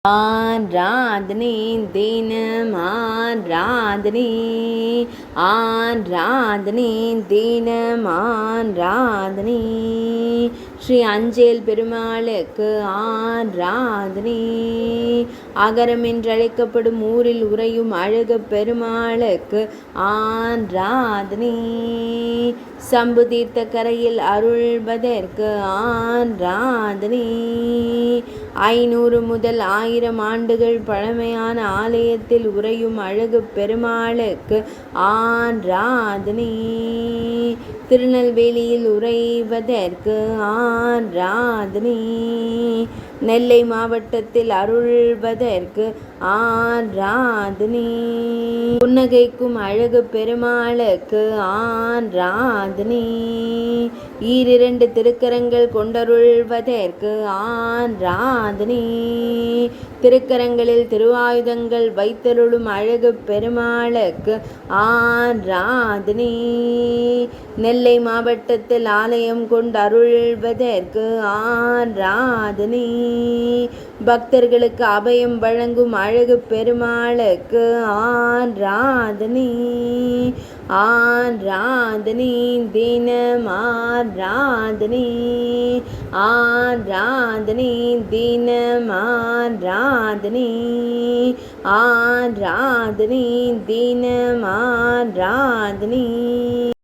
ஆராதனை தினம் ஆராதனை ஆராதனை தினம் ஆராதனை ஸ்ரீ அஞ்சேல் பெருமாளுக்கு ஆராதனை அகரம் என்றழைக்கப்படும் ஊரில் உறையும் அழகு பெருமாளுக்கு ஆராதனை சம்பு தீர்த்த கரையில் அருள்வதற்கு ஆராதனை 500 முதல் 1000 ஆண்டுகள் பழமையான ஆலயத்தில் உறையும் அழகு பெருமாளுக்கு ஆராதனை திருநெல்வேலியில் உறைவதற்கு ஆராதனை நெல்லை மாவட்டத்தில் அருள்வதற்கு ஆராதனை புன்னகைக்கும் அழகு பெருமாளுக்கு ஆராதனை ஈரிரண்டு திருக்கரங்கள் கொண்டருள்வதற்கு ஆராதனை திருக்கரங்களில் திருவாயுதங்கள் வைத்தருளும் அழகு பெருமாளுக்கு ஆராதனை நெல்லை மாவட்டத்தில் ஆலயம் கொண்டருள்வதற்கு ஆராதனை பக்தர்களுக்கு அபயம் வழங்கும் அழகு பெருமாளுக்கு ஆராதனை ஆராதனை தினம் ஆராதனை ஆராதனை தினம் ஆராதனை ஆராதனை தினம் ஆராதனை